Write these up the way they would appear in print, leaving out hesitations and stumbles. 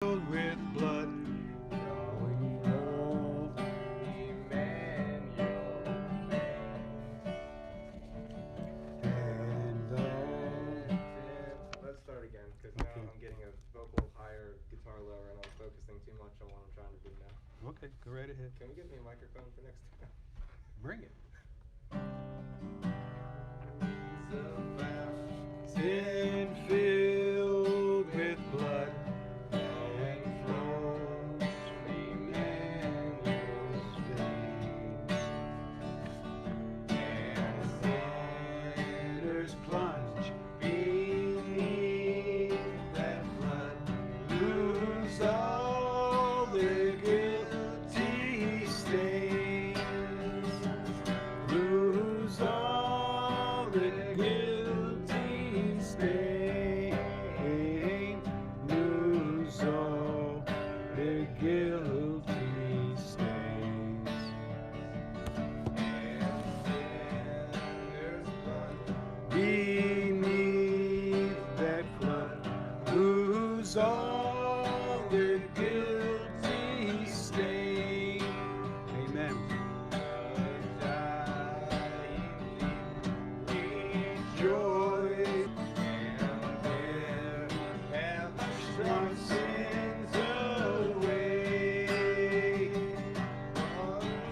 filled with blood. Going from and Let's start again, because now Okay. I'm getting a vocal higher, guitar lower, and I'm focusing too much on what I'm trying to do now. Okay, go right ahead. Can we get me a microphone for next time? Bring it. Sin filled with blood, flowing from Emmanuel's veins, and sinners plunge beneath that flood, lose all their guilty stains, lose all their guilty stain, lose all their guilty stains. And sinners plunge beneath that flood, lose all their guilty stain. Amen. Rejoice and bear from sins away.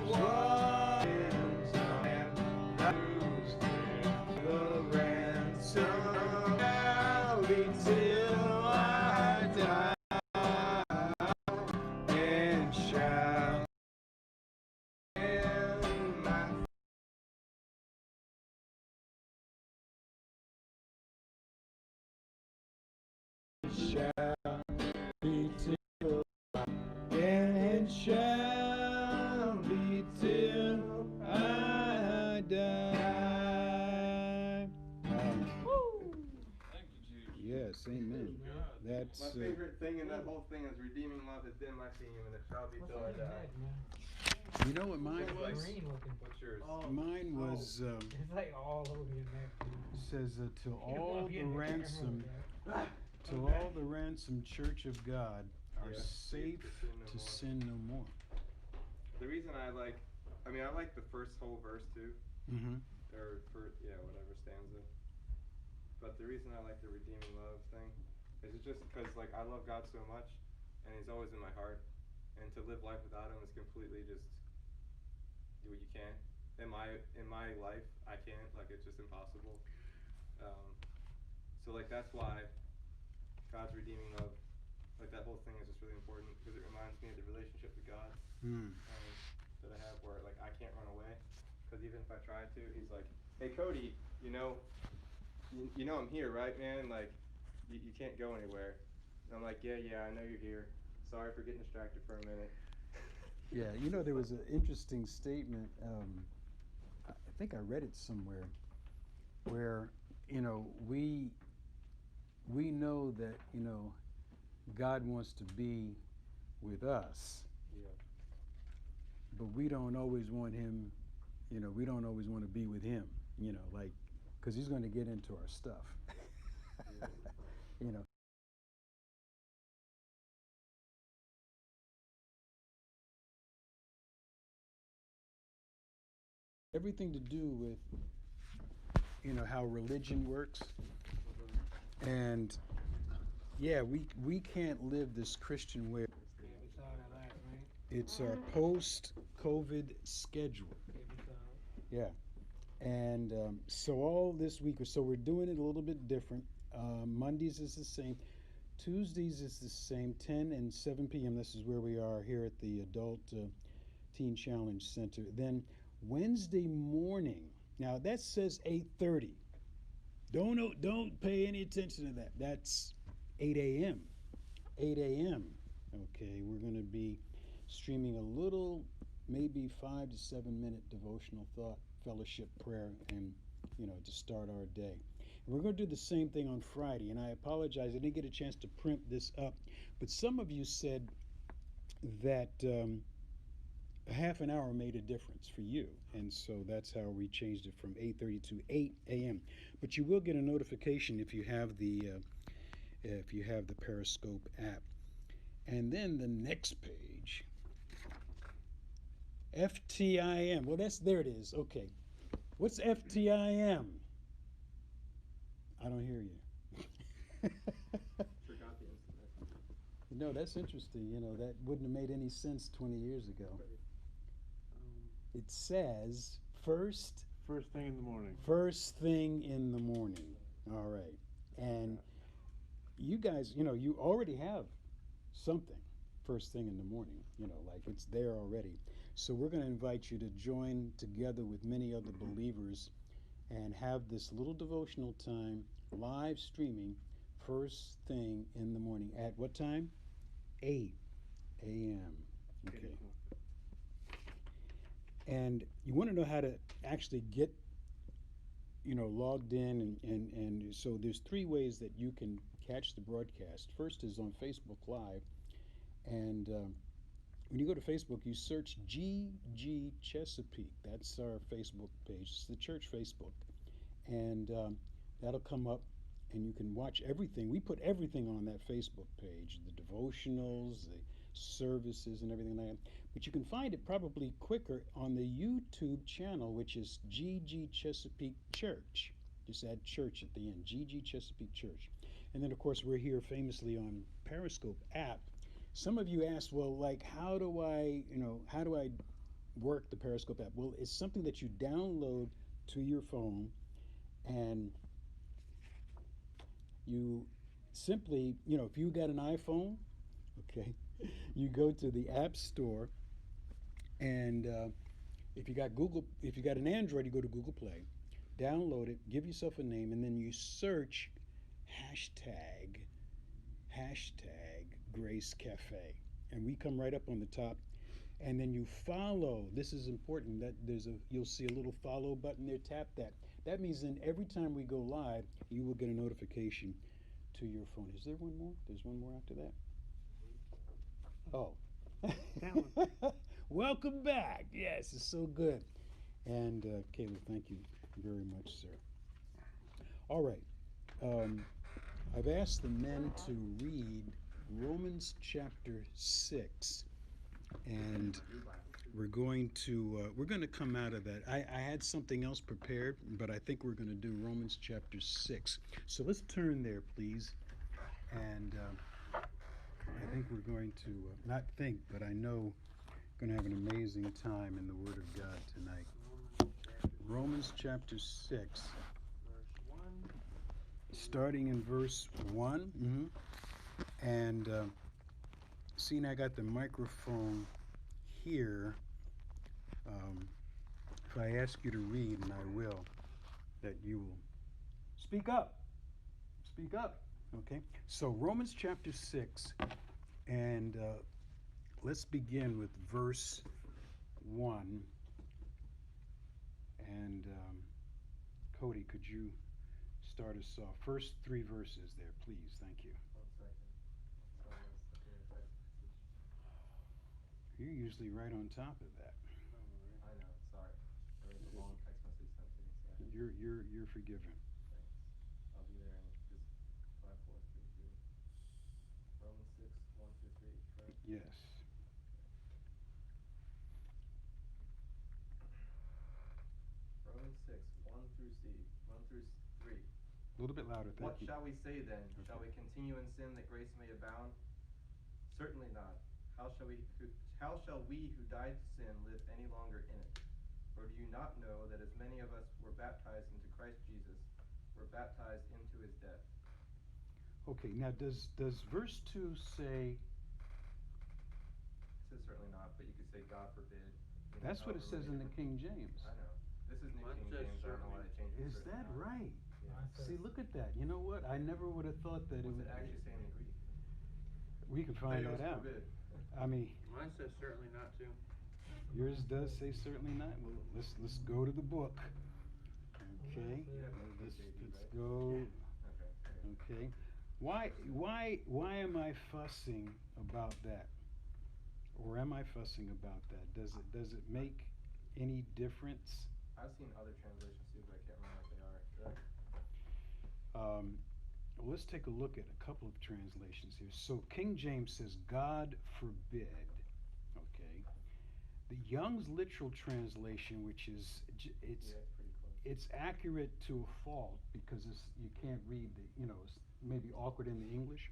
What is and lose the ransom valley till I die, and shall end my shall be till and shall be till I die. Yes, amen. That's My favorite thing in that whole thing is redeeming love has been my theme, and it shall be till I die. you know what mine was? Green looking. What's yours? Mine was It's like all over your neck. says to You don't all wanna be the in the camera ransom with that. to all the ransom church of God are Yeah. safe to sin no more. The reason I like the first whole verse too, Mm-hmm. or whatever stanza. But the reason I like the redeeming love thing is it's just because like I love God so much, and He's always in my heart, and to live life without Him is completely just you can't. In my life, I can't. Like it's just impossible. So like that's why God's redeeming love, like that whole thing is just really important because it reminds me of the relationship with God that I have where like I can't run away because even if I tried to, He's like, hey Cody, you know I'm here, right, man? Like you can't go anywhere. And I'm like, yeah, I know you're here. Sorry for getting distracted for a minute. Yeah, you know, there was an interesting statement. I think I read it somewhere where, we know that, God wants to be with us, Yeah. but we don't always want him, we don't always want to be with him, like, because he's going to get into our stuff. Yeah. you know. Everything to do with, how religion works. And yeah, we can't live this Christian way. Yeah, we saw that last night. It's our post-COVID schedule. Yeah, we saw it. Yeah. And so all this week, so we're doing it a little bit different. Mondays is the same. Tuesdays is the same, 10 and 7 p.m. This is where we are here at the Adult Teen Challenge Center. Then Wednesday morning, now that says 8:30. Don't pay any attention to that. That's 8 a.m. 8 a.m. Okay, we're going to be streaming a little, maybe 5 to 7 minute devotional thought, fellowship prayer, and to start our day. And we're going to do the same thing on Friday. And I apologize, I didn't get a chance to print this up, but some of you said that a half an hour made a difference for you, and so that's how we changed it from 8:30 to 8 a.m. But you will get a notification if you have the Periscope app. And then the next page, FTIM. Well, there it is. Okay. What's FTIM? I don't hear you. Forgot the instrument. No, that's interesting. That wouldn't have made any sense 20 years ago. It says first thing in the morning. First thing in the morning. All right. And you guys, you already have something first thing in the morning, like it's there already. So we're going to invite you to join together with many other believers and have this little devotional time live streaming first thing in the morning. At what time? 8 a.m. Okay. And you want to know how to actually get logged in, and so there's three ways that you can catch the broadcast. First is on Facebook Live, and when you go to Facebook, you search GG Chesapeake. That's our Facebook page. It's the church Facebook, and that'll come up, and you can watch everything. We put everything on that Facebook page: the devotionals, the services, and everything like that. But you can find it probably quicker on the YouTube channel, which is GG Chesapeake Church. Just add church at the end, GG Chesapeake Church. And then, of course, we're here famously on Periscope app. Some of you asked, well, like, how do I work the Periscope app? Well, it's something that you download to your phone, and you simply, if you got an iPhone, okay, you go to the App Store, and if you got an Android, you go to Google Play, download it, give yourself a name, and then you search hashtag Grace Cafe, and we come right up on the top. And then you follow. This is important. That you'll see a little follow button there. Tap that. That means then every time we go live, you will get a notification to your phone. Is there one more? There's one more after that. Oh. That one. Welcome back. Yes, it's so good. And Caleb, thank you very much, sir. All right. I've asked the men to read Romans chapter 6, and we're going to come out of that. I had something else prepared, but I think we're going to do Romans chapter 6. So let's turn there, please. And I think we're going to not think, but I know going to have an amazing time in the Word of God tonight. Romans chapter 6, starting in verse 1. And seeing I got the microphone here, if I ask you to read, and I will, that you will speak up. Speak up. Okay? So Romans chapter 6, and let's begin with verse 1. And Cody, could you start us off? First 3 verses there, please. Thank you. 1 second. You're usually right on top of that. I know, sorry. There was a long text message sent to me, so You're forgiven. thanks. I'll be there in just 5, 4, 3, 2. Romans 6, 1 through 3, correct? Yes. Romans 6, 1 through 3. A little bit louder, thank What you. shall we say then? Okay. Shall we continue in sin that grace may abound? Certainly not. How shall we who died to sin live any longer in it? Or do you not know that as many of us were baptized into Christ Jesus, were baptized into his death? Okay, now does verse 2 say, It says certainly not, but you could say God forbid. that's what it however says many in the different- King James. I know. This is New Mine King says James. I don't know why they changed it. Is to that certainly not. right? Yeah. Mine says- See, look at that. You know what? I never would have thought that it What's would. it actually say in the Greek? We can find Maybe it that was out. forbid. I mean, Mine says certainly not to. yours does say certainly not. Well, let's go to the book. Okay. Yeah, Let's right? go. Okay. Okay. Why am I fussing about that? Or am I fussing about that? Does it make any difference? I've seen other translations too, but I can't remember what they are. Well, let's take a look at a couple of translations here. So King James says, God forbid. Okay. The Young's literal translation, which is it's Yeah, pretty close. it's accurate to a fault because you can't read it's maybe awkward in the English.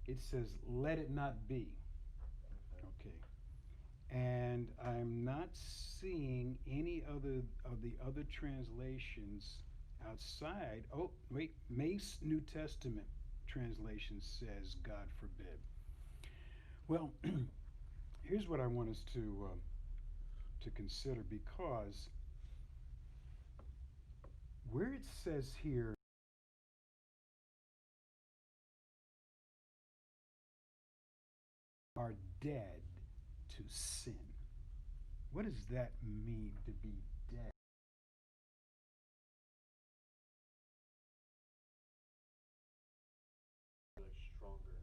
It says, "Let it not be." Okay. Okay. And I'm not seeing any other of the other translations outside. Oh, wait, Mace New Testament translation says, "God forbid." Well, here's what I want us to consider, because where it says here, "are dead to sin." What does that mean, to be dead? Like stronger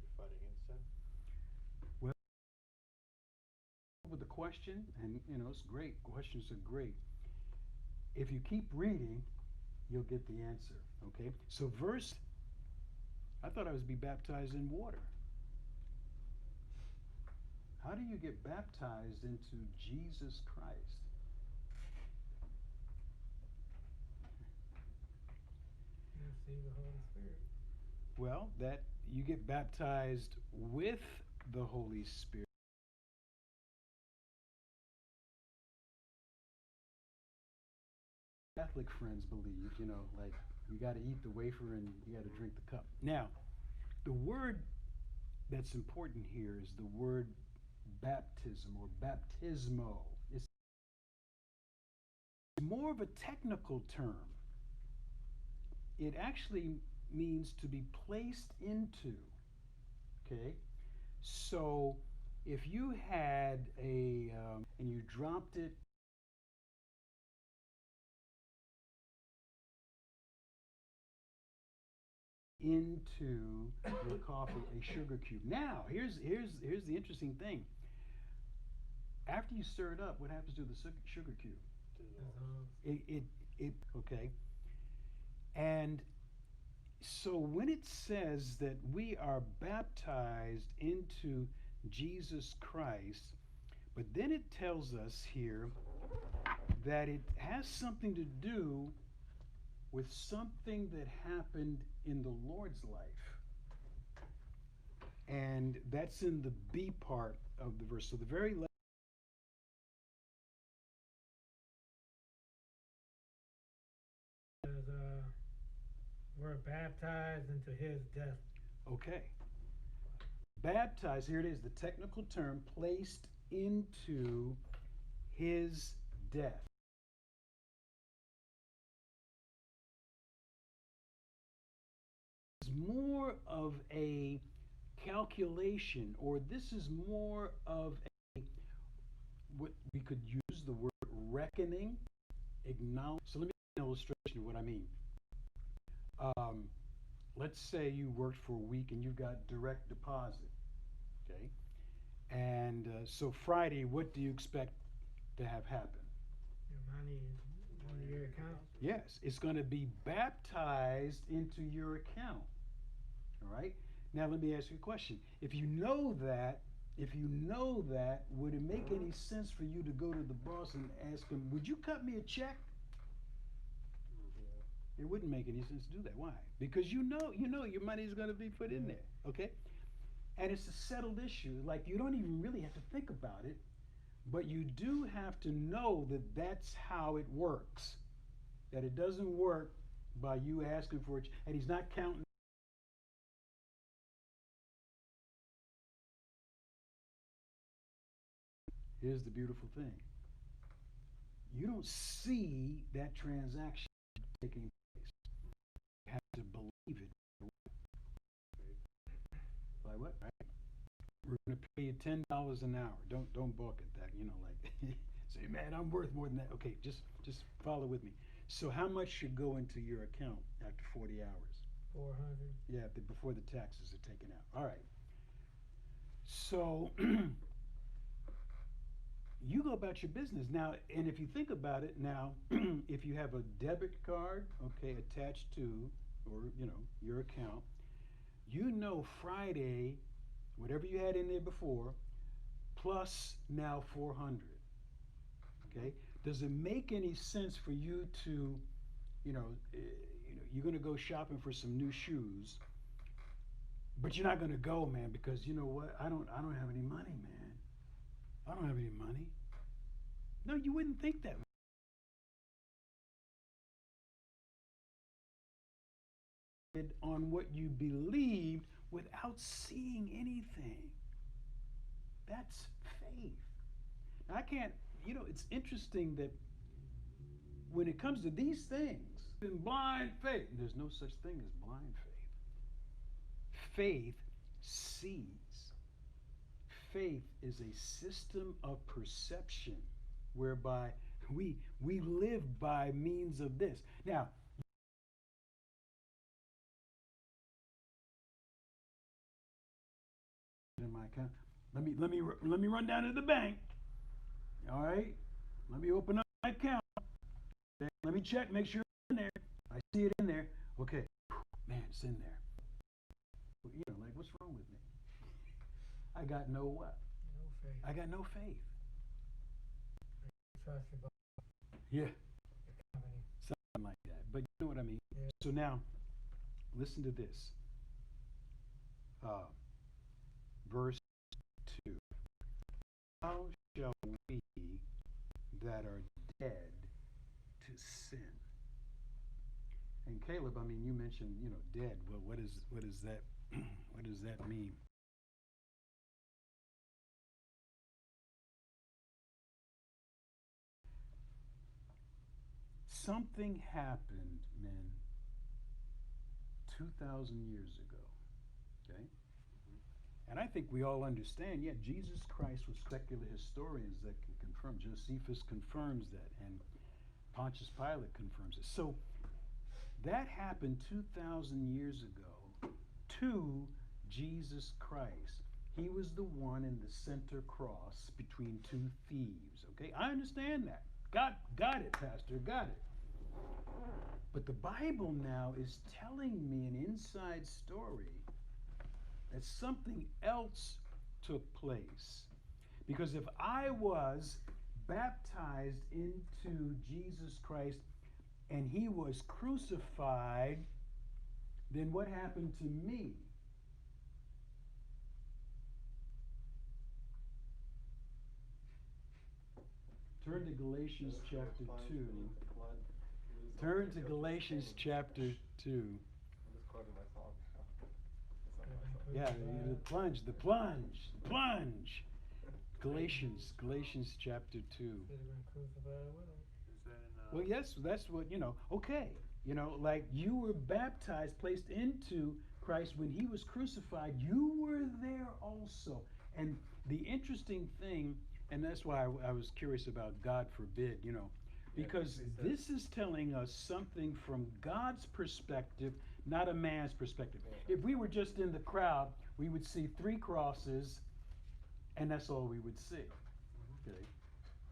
to fight against sin. Well, with the question, and it's great. Questions are great. If you keep reading, you'll get the answer. Okay? So verse, I thought I was to be baptized in water. How do you get baptized into Jesus Christ? You receive the Holy Spirit. Well, that you get baptized with the Holy Spirit. Catholic friends believe, like you got to eat the wafer and you got to drink the cup. Now, the word that's important here is the word baptism or baptismo. It's more of a technical term. It actually means to be placed into. Okay? So if you had and you dropped it into your coffee, a sugar cube. Now, here's the interesting thing. After you stir it up, what happens to the sugar cube? It okay. And so when it says that we are baptized into Jesus Christ, but then it tells us here that it has something to do with something that happened in the Lord's life. And that's in the B part of the verse. So the very last, Says, we're baptized into his death. okay. Baptized, here it is, the technical term, placed into his death. It's more of a calculation, or this is more of a, what we could use the word reckoning, acknowledge. So let me give you an illustration of what I mean. Let's say you worked for a week and you've got direct deposit, okay? And so Friday, what do you expect to have happen? Your money into your account. Yes, it's going to be baptized into your account. All right? Now let me ask you a question. If you know that, would it make any sense for you to go to the boss and ask him, "Would you cut me a check?" It wouldn't make any sense to do that. Why? Because you know your money is going to be put in there. Okay? And it's a settled issue. Like, you don't even really have to think about it, but you do have to know that that's how it works. That it doesn't work by you asking for it, and he's not counting. Here's the beautiful thing. You don't see that transaction taking place. You have to believe it. By what? Right? We're going to pay you $10 an hour. Don't balk at that. Like say, "Man, I'm worth more than that." Okay, just follow with me. So how much should go into your account after 40 hours? 400. Yeah, before the taxes are taken out. All right. So you go about your business now, and if you think about it now, if you have a debit card, okay, attached to or your account. Friday, whatever you had in there before, plus now 400. Okay? Does it make any sense for you to, you're going to go shopping for some new shoes, but you're not going to go, man, because you know what? I don't have any money, man. I don't have any money. No, you wouldn't think that. On what you believed without seeing anything. That's faith. Now, I can't, it's interesting that when it comes to these things, in blind faith, there's no such thing as blind faith. Faith sees. Faith is a system of perception whereby we live by means of this. Now, in my account, let me run down to the bank. All right, let me open up my account. Let me check, make sure it's in there. I see it in there. Okay, man, it's in there. Like, what's wrong with me? I got no what? No faith. I got no faith. Trust your Yeah, company. something like that. But you know what I mean? Yeah. So now, listen to this. Verse 2. How shall we that are dead to sin? And Caleb, I mean, you mentioned, dead. Well, what is that? What does that mean? Something happened, men, 2,000 years ago. Okay? And I think we all understand, Jesus Christ was secular historians that can confirm. Josephus confirms that, and Pontius Pilate confirms it. So that happened 2,000 years ago to Jesus Christ. He was the one in the center cross between two thieves. Okay, I understand that. Got it, Pastor, got it. But the Bible now is telling me an inside story that something else took place. Because if I was baptized into Jesus Christ and he was crucified, then what happened to me? Turn to Galatians chapter 2. Turn to Galatians chapter 2. I'm just quoting my song. Yeah, the plunge. Galatians chapter 2. Should have been crucified with him. Is that in, Well, yes, that's what, okay. Like you were baptized, placed into Christ when he was crucified, you were there also. And the interesting thing, and that's why I was curious about God forbid, because this is telling us something from God's perspective, not a man's perspective. If we were just in the crowd, we would see 3 crosses, and that's all we would see. Okay?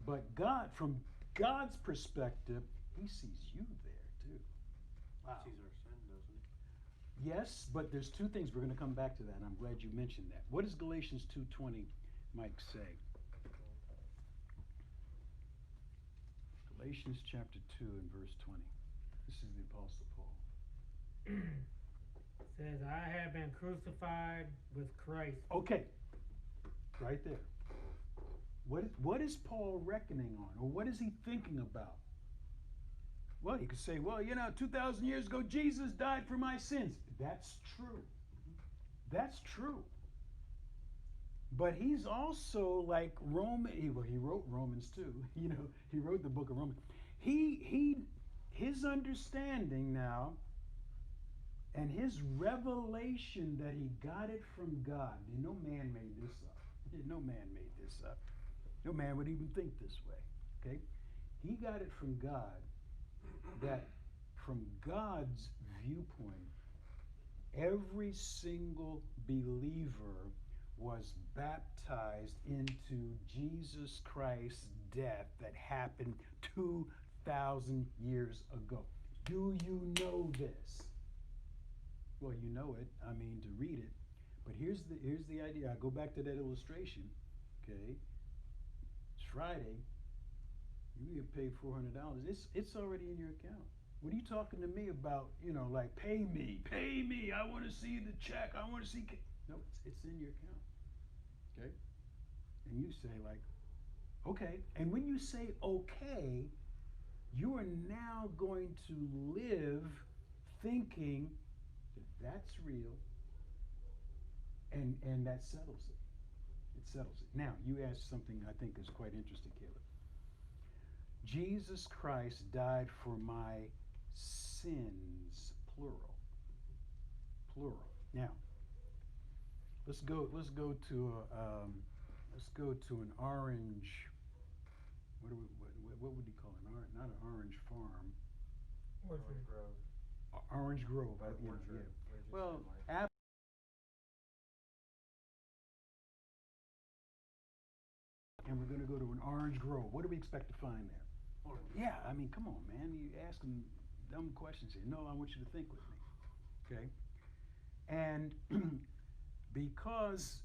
But God, from God's perspective, he sees you there too. Wow. sees our sin, doesn't he? Yes, but there's 2 things. We're going to come back to that, and I'm glad you mentioned that. What does Galatians 2:20, Mike, say? Galatians chapter 2 and verse 20. This is the Apostle Paul. Says, I have been crucified with Christ. Okay, right there. What is Paul reckoning on, or what is he thinking about? Well, you could say, 2,000 years ago, Jesus died for my sins. That's true. That's true. But he's also like he wrote Romans too. He wrote the book of Romans. His understanding now, and his revelation that he got it from God. No man made this up. No man made this up. No man would even think this way. Okay? He got it from God, that from God's viewpoint, every single believer was baptized into Jesus Christ's death that happened 2,000 years ago. Do you know this? Well, you know it. I mean, to read it. But here's the idea. I go back to that illustration. Okay, it's Friday. You get paid $400. It's already in your account. What are you talking to me about? You know, like pay me. I want to see the check. I want to see. No, it's in your account. Okay, and you say like, okay. And when you say okay, you are now going to live thinking that that's real, and that settles it. It settles it. Now, you asked something I think is quite interesting, Caleb. Jesus Christ died for my sins, plural. Plural. Now, let's go to an orange. What would you call it? Not an orange farm. Orchard. Grove. Orange Grove. Or Yeah, orchard, yeah. or just Well, like- and we're going to go to an orange grove. What do we expect to find there? Orange. Yeah, I mean, come on, man. You asking dumb questions here. No, I want you to think with me. Okay? And because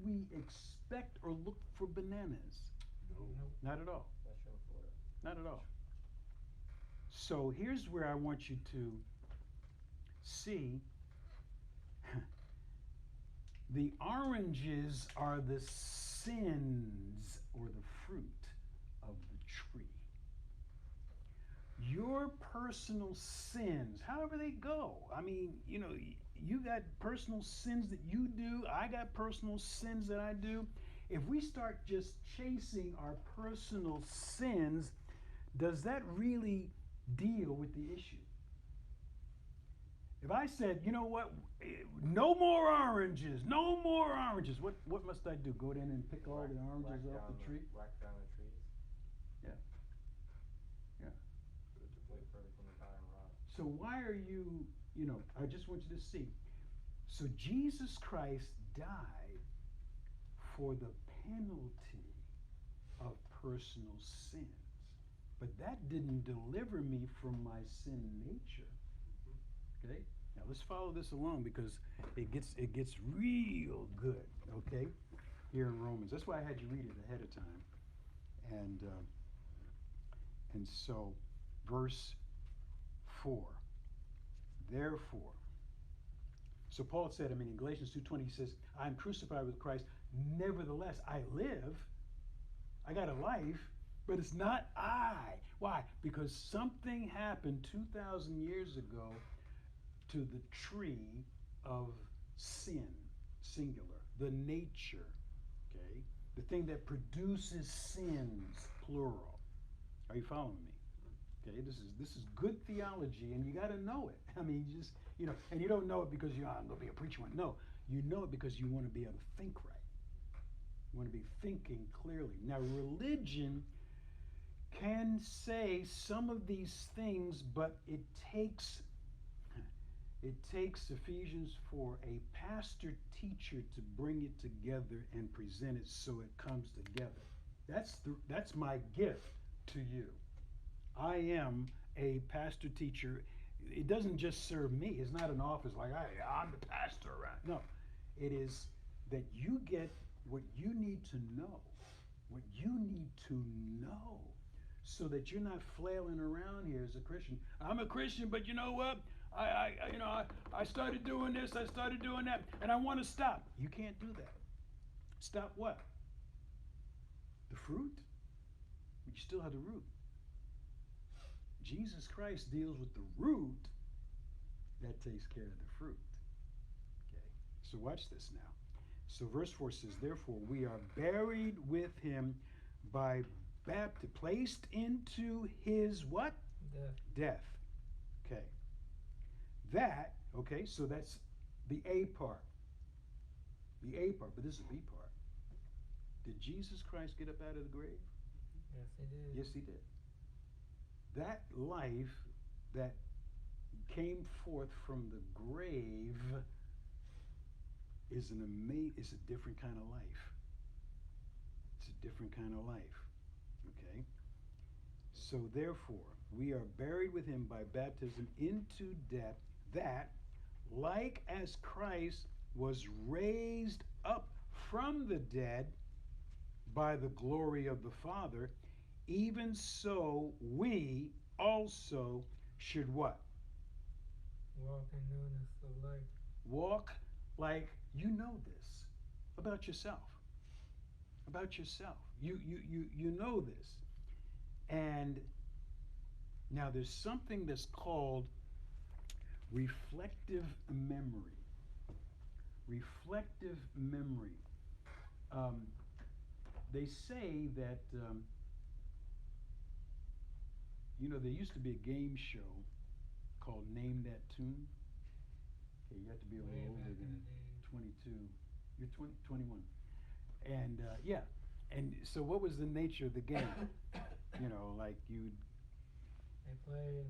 we expect or look for bananas, No. not at all. That's from Florida. Not at all. So here's where I want you to see the oranges are the sins or the fruit of the tree. Your personal sins, however they go. I mean, you know, you got personal sins that you do. I got personal sins that I do. If we start just chasing our personal sins, does that really deal with the issue? If I said, you know what, no more oranges, no more oranges, what must I do? Go in and pick all the oranges off the tree? Whack down the trees. Yeah. Yeah. Wait for everything to die and rot. So why are you, you know, I just want you to see. So Jesus Christ died for the penalty of personal sins. But that didn't deliver me from my sin nature. Okay? Now let's follow this along because it gets real good, okay? Here in Romans. That's why I had you read it ahead of time. And so verse 4. Therefore. So Paul said, I mean in Galatians 2:20 he says, I am crucified with Christ, nevertheless I live. I got a life, but it's not I. Why? Because something happened 2,000 years ago to the tree of sin, singular, the nature, okay? The thing that produces sins, plural. Are you following me? Okay, this is good theology, and you got to know it. I mean, you just, you know, and you don't know it because I'm going to be a preacher. No, you know it because you want to be able to think right. You want to be thinking clearly. Now, religion can say some of these things, but it takes Ephesians 4, a pastor teacher to bring it together and present it so it comes together. That's my gift to you. I am a pastor teacher. It doesn't just serve me. It's not an office like I'm the pastor around. No, it is that you get what you need to know. What you need to know so that you're not flailing around here as a Christian. I'm a Christian, but you know what? I started doing this, I started doing that, and I want to stop. You can't do that. Stop what? The fruit? But you still have the root. Jesus Christ deals with the root that takes care of the fruit. Okay, so watch this now. So verse 4 says, therefore we are buried with him by baptism, placed into his what? Death. Okay. That, okay, so that's the A part. The A part, but this is the B part. Did Jesus Christ get up out of the grave? Yes, he did. Yes, he did. That life that came forth from the grave is is a different kind of life. It's a different kind of life. Okay? So therefore, we are buried with him by baptism into death, that, like as Christ was raised up from the dead by the glory of the Father, even so we also should what? Walk in newness of life. Walk like you know this about yourself. About yourself. You know this. And now there's something that's called reflective memory. Reflective memory. They say that, there used to be a game show called Name That Tune. Okay, you have to be a Way little older back in than the day. 22. You're 21. And yeah, and so what was the nature of the game? Like you'd. They play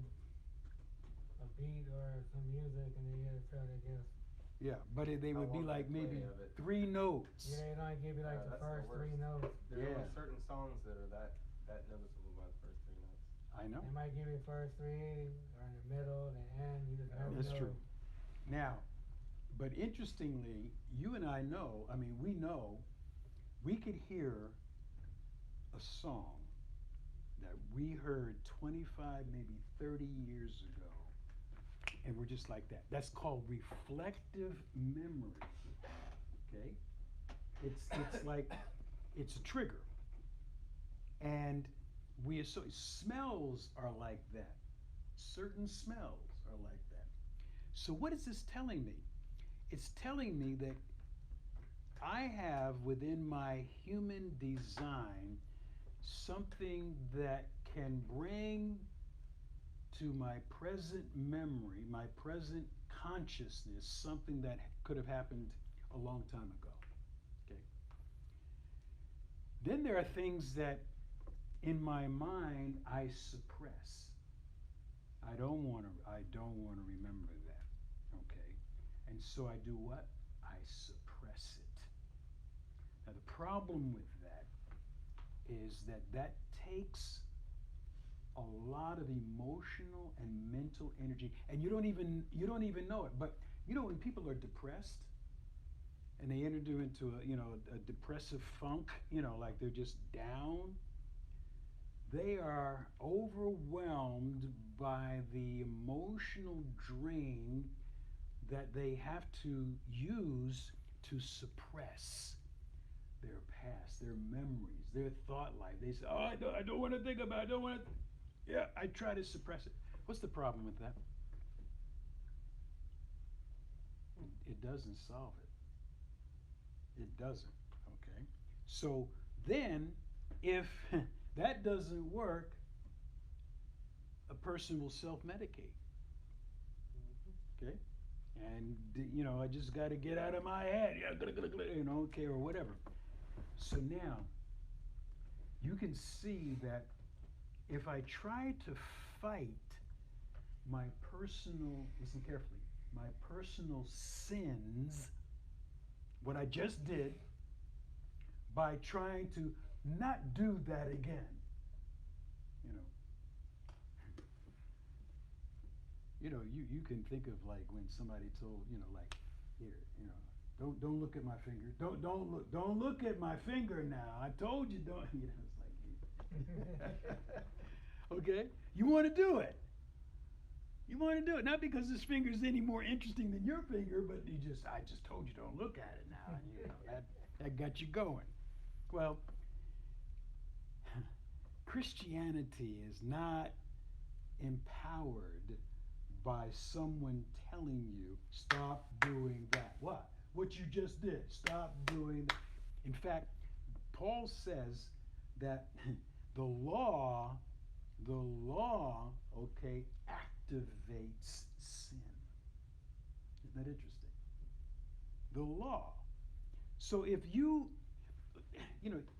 a beat or some music and then you had to try to guess. Yeah, but they would be like maybe 3 notes. Yeah, they don't give you like the that's the first worst. 3 notes. There Yeah. are certain songs that are that noticeable by the first 3 notes. I know. They might give you the first 3 or in the middle, the end, you just never That's know. true. Now, but interestingly, you and I know, we know, we could hear a song that we heard 25, maybe 30 years ago, and we're just like that. That's called reflective memory. Okay? It's like, it's a trigger. And smells are like that. Certain smells are like that. So what is this telling me? It's telling me that I have within my human design something that can bring to my present memory, my present consciousness, something that could have happened a long time ago. Okay. Then there are things that in my mind I suppress. I don't want to remember that. Okay. And so I do what? I suppress it. Now the problem with that is that takes a lot of emotional and mental energy, and you don't even know it. But when people are depressed and they enter into a depressive funk, like they're just down, they are overwhelmed by the emotional drain that they have to use to suppress their past, their memories, their thought life. They say, "Oh, I don't want to think about it. I don't want to." Yeah, I try to suppress it. What's the problem with that? It doesn't solve it. It doesn't. Okay. So then, if that doesn't work, a person will self-medicate. Okay. And I just got to get out of my head. Yeah, okay, or whatever. So now, you can see that if I try to fight my personal, listen carefully, my personal sins, what I just did, by trying to not do that again, you can think of like when somebody told, like, here, don't look at my finger. Don't look at my finger now. I told you don't. It's like, okay, you want to do it. You want to do it, not because this finger is any more interesting than your finger, but I just told you don't look at it now, and that got you going. Well, Christianity is not empowered by someone telling you, stop doing that. What you just did, stop doing that. In fact, Paul says that the law, okay, activates sin. Isn't that interesting? The law. So if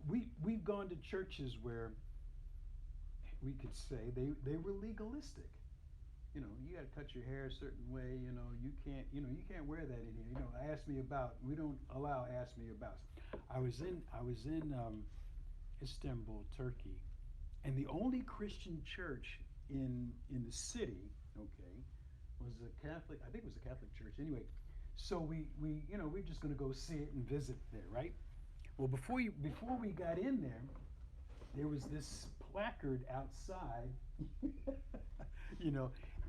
we've gone to churches where we could say they were legalistic. You got to cut your hair a certain way. You can't wear that in here. Ask me about. We don't allow ask me about. I was in Istanbul, Turkey, and the only Christian church in the city, okay, was a Catholic. I think it was a Catholic church. Anyway, so we're just going to go see it and visit there, right? Well, before we got in there, there was this placard outside,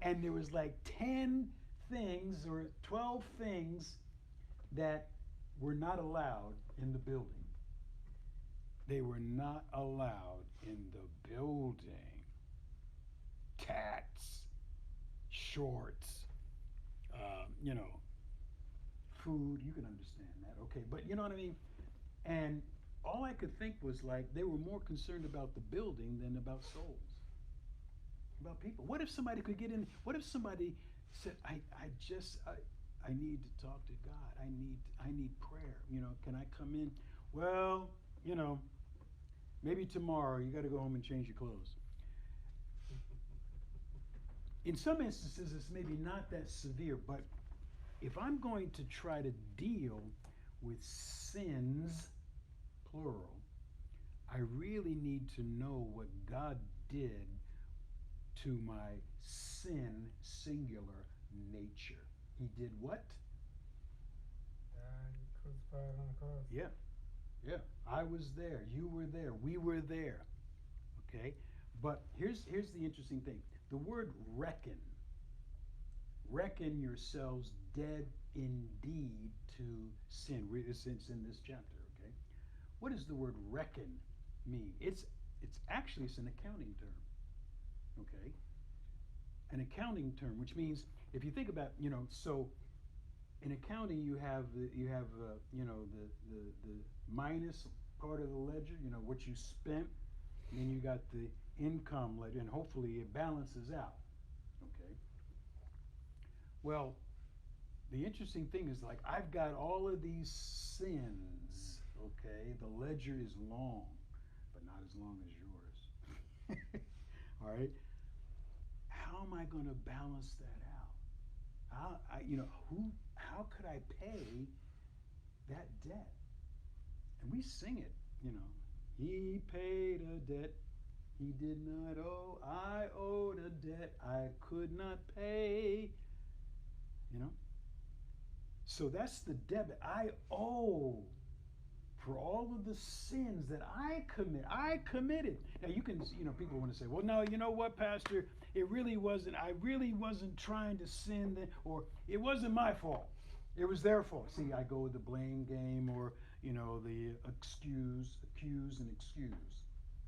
and there was like 10 things or 12 things that were not allowed in the building. They were not allowed in the building. Tats, shorts, food, you can understand that, okay, but you know what I mean? And all I could think was like they were more concerned about the building than about souls, about people. What if somebody could get in? What if somebody said, I need to talk to God. I need prayer. Can I come in? Well, maybe tomorrow. You got to go home and change your clothes. In some instances, it's maybe not that severe, but if I'm going to try to deal with sins, plural, I really need to know what God did to my sin, singular, nature. He did what? Crucified on the cross. Yeah. I was there. You were there. We were there. Okay? But here's the interesting thing. The word reckon yourselves dead indeed to sin. It's in this chapter, okay? What does the word reckon mean? It's an accounting term, okay? An accounting term, which means if you think about, so in accounting you have the minus part of the ledger, what you spent, and then you got the income ledger, and hopefully it balances out, okay? Well, the interesting thing is, like, I've got all of these sins, okay? The ledger is long, but not as long as yours. All right? How am I going to balance that out? How could I pay that debt? And we sing it, He paid a debt he did not owe. I owed a debt I could not pay. So that's the debit I owe for all of the sins that I committed. Now you can, people want to say, well, no, you know what, Pastor? I really wasn't trying to sin, or it wasn't my fault. It was their fault. See, I go with the blame game, or, the accuse and excuse.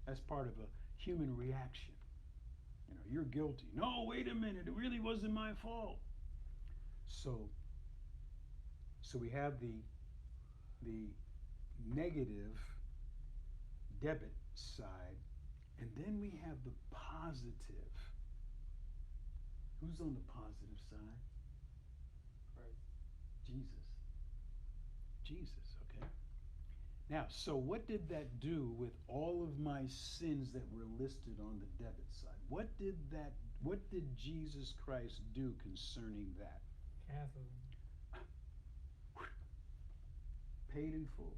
That's part of a human reaction. You're guilty. No, wait a minute. It really wasn't my fault. So we have the negative debit side, and then we have the positive. Who's on the positive side? Right. Jesus, okay? Now, so what did that do with all of my sins that were listed on the debit side? What did Jesus Christ do concerning that? Cancel. Paid in full.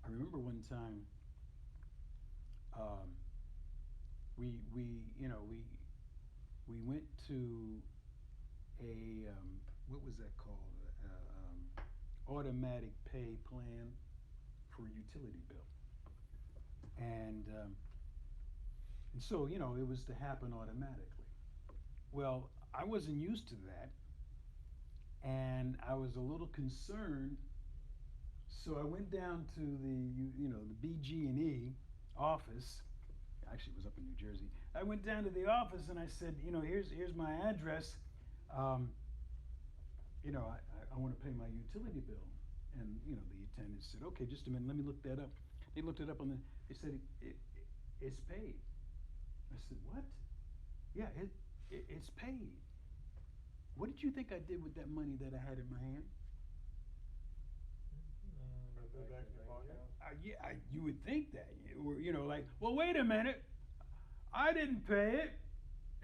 I remember one time we went to a what was that called? Automatic pay plan for a utility bill, and so it was to happen automatically. Well, I wasn't used to that, and I was a little concerned. So I went down to the BG&E office. Actually, it was up in New Jersey. I went down to the office and I said, here's my address. I want to pay my utility bill. And the attendant said, okay, just a minute, let me look that up. They looked it up they said it's paid. I said, what? Yeah, it's paid. What did you think I did with that money that I had in my hand? Back in your pocket. You would think that. Like, well, wait a minute. I didn't pay it,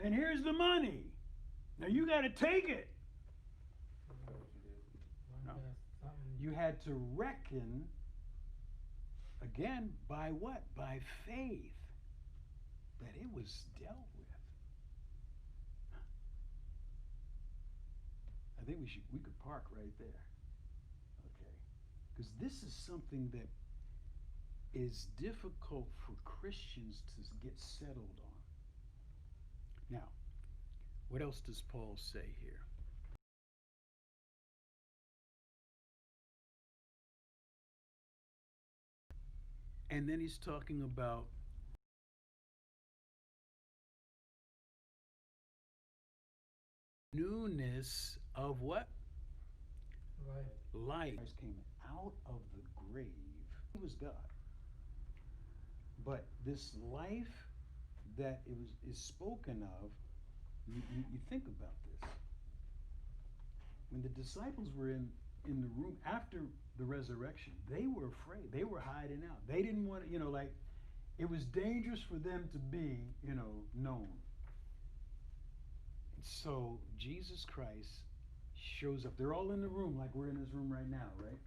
and here's the money. Now you got to take it. No. You had to reckon, again, by what? By faith, that it was dealt with. I think we could park right there. Okay. Because this is something that is difficult for Christians to get settled on. Now, what else does Paul say here? And then he's talking about newness of what? Life. Christ came out of the grave. He was God. But this life that is spoken of, you think about this. When the disciples were in the room after the resurrection, they were afraid. They were hiding out. They didn't want to, like, it was dangerous for them to be, known. And so Jesus Christ shows up. They're all in the room like we're in this room right now, right?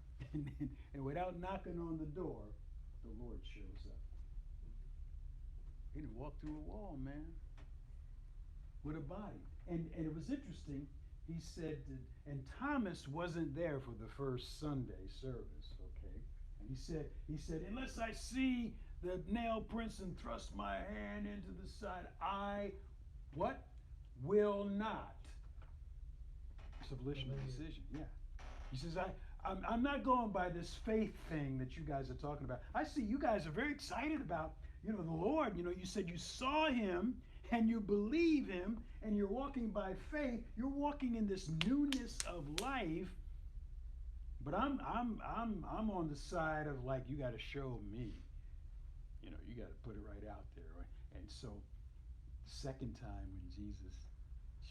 And without knocking on the door, the Lord shows up. He didn't walk through a wall, man, with a body. And it was interesting. He said, and Thomas wasn't there for the first Sunday service, okay? And he said, unless I see the nail prints and thrust my hand into the side, I, what? Will not. It's a volitional decision, yeah. He says, I'm not going by this faith thing that you guys are talking about. I see you guys are very excited about, the Lord. You said you saw him and you believe him and you're walking by faith. You're walking in this newness of life. But I'm on the side of like, you got to show me. You got to put it right out there, right? And so the second time when Jesus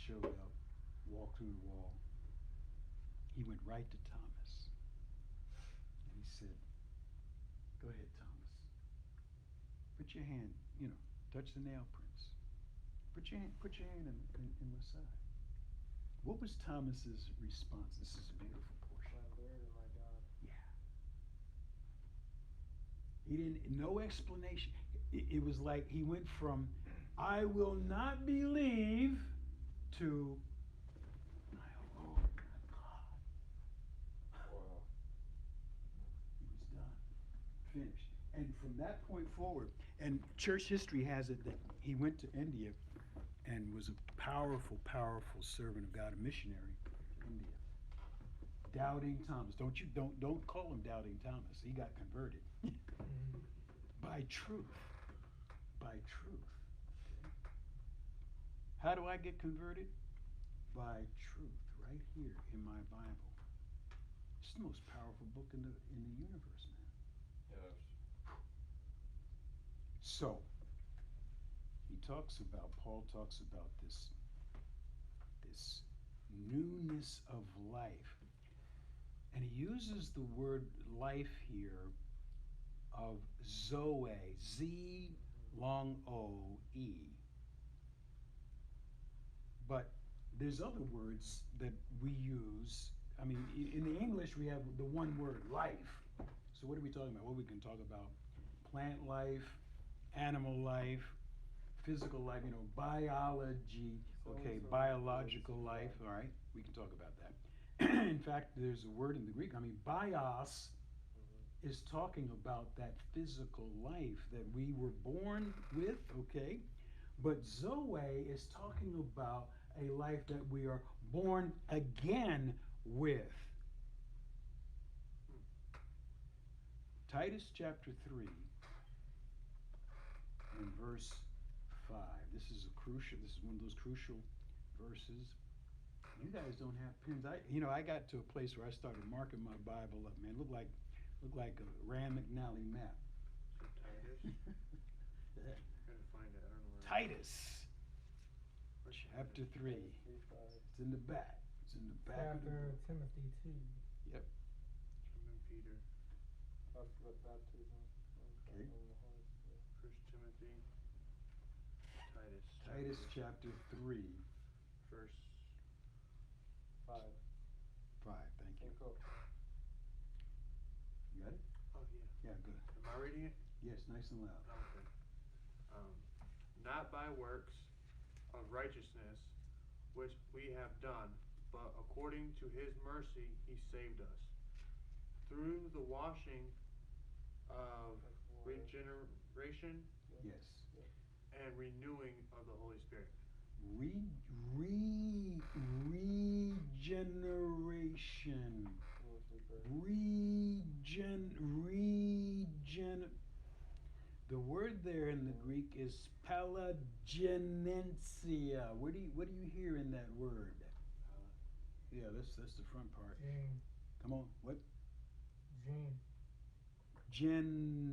showed up, walked through the wall, he went right to Thomas. And he said, go ahead, Thomas. Put your hand, touch the nail prints. Put your hand in my side. What was Thomas's response? This is a beautiful portion. My Lord and my God. Yeah. He didn't, no explanation. It was like he went from, I will not believe, to, my Lord, my God. Wow. He was done. Finished. And from that point forward, and church history has it that he went to India and was a powerful, powerful servant of God, a missionary in India. Doubting Thomas. Don't call him Doubting Thomas. He got converted. By truth. By truth. How do I get converted? By truth, right here in my Bible. It's the most powerful book in the universe, man. Yes. So, Paul talks about this newness of life. And he uses the word life here of Zoe, Z long O-E. But there's other words that we use. I mean, in the English we have the one word, life. So what are we talking about? Well, we can talk about plant life, animal life, physical life, biology, okay, biological life, all right? We can talk about that. In fact, there's a word in the Greek, bios is talking about that physical life that we were born with, okay? But Zoe is talking about a life that we are born again with. Titus chapter 3 and verse 5. This is one of those crucial verses. You guys don't have pens. I got to a place where I started marking my Bible up, man. Looked like a Rand McNally map. Titus? Yeah. I'm trying to find it. I don't know where. Titus chapter 3. It's in the back. It's in the back of the book. Timothy 2. Yep. Simon Peter. Talks about baptism. Okay. First Timothy. Titus. Titus chapter 3, Verse 5. 5. Thank you. Cool. You got it? Oh yeah. Yeah, good. Am I reading it? Yes, nice and loud. Okay. Not by works of righteousness which we have done, but according to his mercy he saved us through the washing of regeneration Yes. and renewing of the Holy Spirit. Regeneration. The word there in the Greek is palagenencia. What do you hear in that word? Yeah, that's the front part. Gene. Come on, what? Gene. Genesis.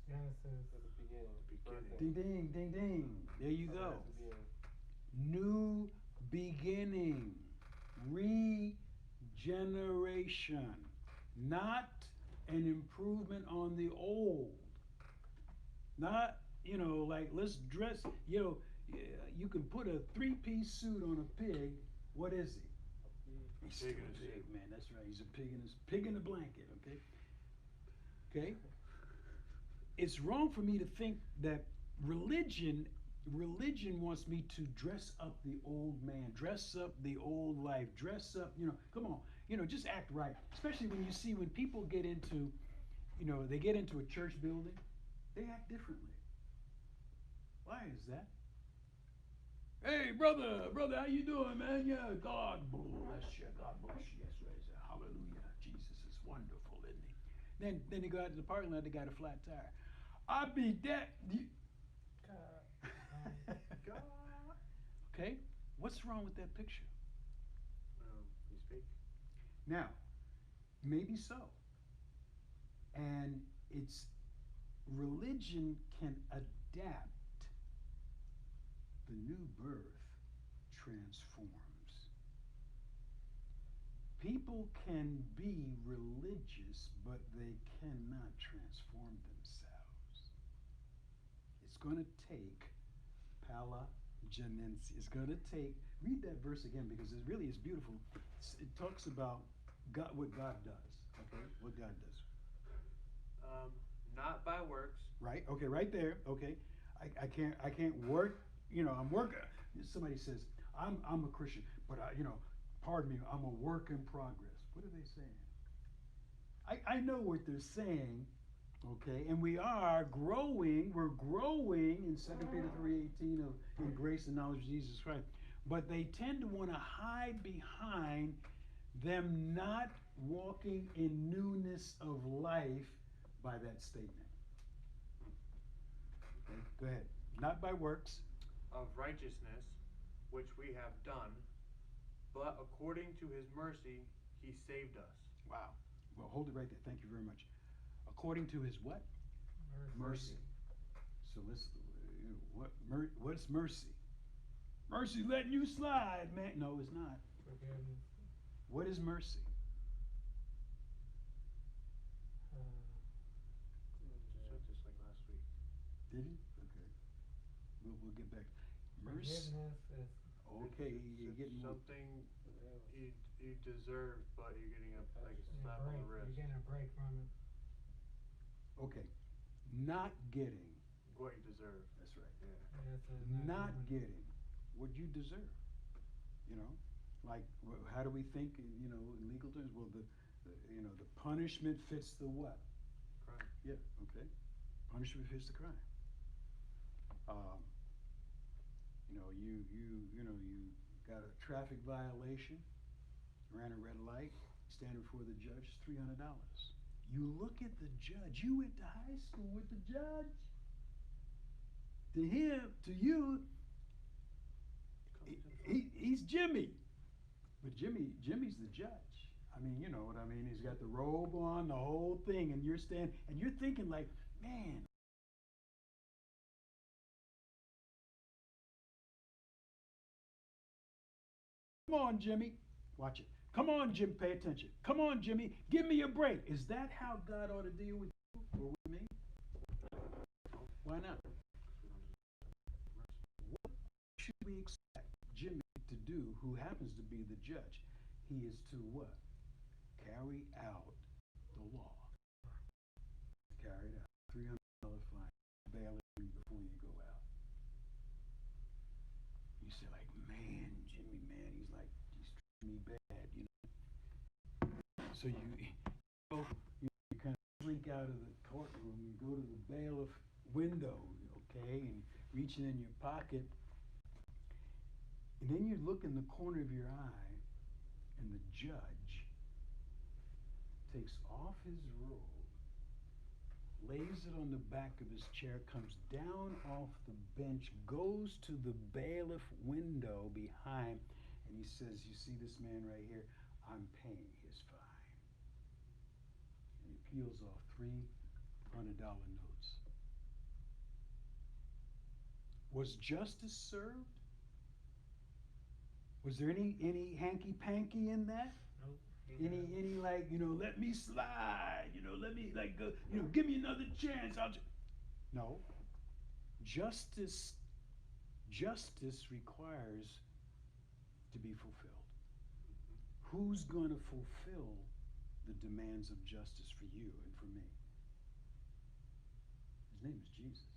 Genesis. At the beginning. Ding ding ding ding. There you Okay, go. at the beginning. New beginning. Regeneration. Not an improvement on the old. Not, like let's dress, you can put a 3-piece suit on a pig. What is he? He's still Pig in a a pig, suit. man. That's right. He's a pig in a blanket, okay? Okay? It's wrong for me to think that religion wants me to dress up the old man, dress up the old life, dress up, come on, just act right. Especially when people get into, they get into a church building, they act differently. Why is that? Hey, brother, how you doing, man? Yeah, God bless you. God bless you. Yes, right. Hallelujah. Jesus is wonderful, isn't he? Then you go out to the parking lot, they got a flat tire. I be that. Okay, what's wrong with that picture? He's fake. Now, maybe so. And religion can adapt. The new birth transforms. People can be religious, but they cannot transform themselves. It's going to take palagenencia. It's going to take, read that verse again because it really is beautiful. It talks about God, what God does. Okay, what God does. Not by works. Right. Okay. Right there. Okay. I can't work. I'm working. Somebody says I'm a Christian, but pardon me, I'm a work in progress. What are they saying? I know what they're saying. Okay, and we are growing. We're growing in 2 Peter 3:18 in grace and knowledge of Jesus Christ. But they tend to want to hide behind them not walking in newness of life by that statement. Okay, go ahead. Not by works. Of righteousness, which we have done, but according to his mercy, he saved us. Wow. Well, hold it right there. Thank you very much. According to his what? Mercy. So what's mercy? Mercy letting you slide, man. No, it's not. Forgiveness. What is mercy? Said this like last week. Did you? Okay. We'll get back. Mercy. Forgiveness is Okay, you're It's getting more. something you deserve, but you're getting a a slap on the break. wrist. You're getting a break from it. Okay. Not getting. What you deserve. That's right. Yeah. Yeah, it's Not getting what you deserve. Like how do we think? In legal terms. Well, the punishment fits the what? Crime. Yeah. Okay. Punishment fits the crime. You got a traffic violation, ran a red light, standing before the judge, $300. You look at the judge. You went to high school with the judge. To you, he's Jimmy. But Jimmy's the judge. I mean, you know what I mean? He's got the robe on, the whole thing, and you're thinking like, man. Come on, Jimmy. Watch it. Come on, Jim, pay attention. Come on, Jimmy, give me a break. Is that how God ought to deal with you or with me? Why not? What should we expect Jimmy to do, who happens to be the judge? He is to what? Carry out the law. Carry it out. $300 fine. Bail him before you go out. You say like, man, Jimmy, man, he's like bad, you know. So you kind of slink out of the courtroom and go to the bailiff window, okay, and reaching in your pocket. And then you look in the corner of your eye, and the judge takes off his robe, lays it on the back of his chair, comes down off the bench, goes to the bailiff window behind, and he says, "You see this man right here? I'm paying his fine." And he peels off $300 notes. Was justice served? Was there any hanky panky in that? Nope. Any like, let me slide, let me like go, give me another chance. No. Justice requires to be fulfilled. Who's going to fulfill the demands of justice for you and for me? His name is Jesus.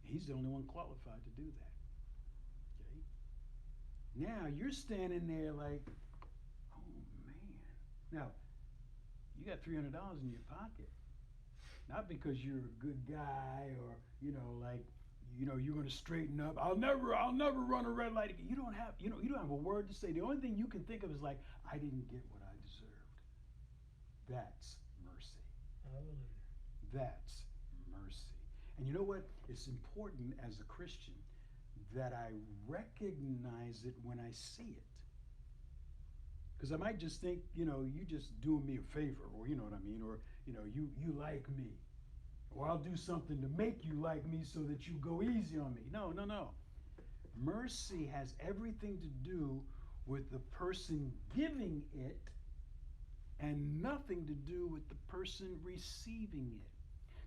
He's the only one qualified to do that. Okay? Now you're standing there like, oh man. Now, you got $300 in your pocket. Not because you're a good guy or, you're going to straighten up. I'll never run a red light again. You don't have a word to say. The only thing you can think of is like, I didn't get what I deserved. That's mercy. Hallelujah. That's mercy. And you know what? It's important as a Christian that I recognize it when I see it. Because I might just think, you just doing me a favor, or you know what I mean, or you like me, or I'll do something to make you like me so that you go easy on me. No. Mercy has everything to do with the person giving it and nothing to do with the person receiving it.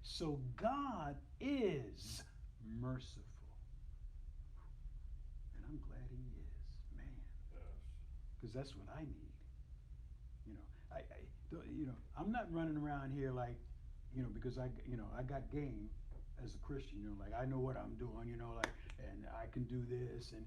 So God is merciful. And I'm glad he is, man. Because that's what I need. I'm not running around here like, because I got game as a Christian, like I know what I'm doing, and I can do this, and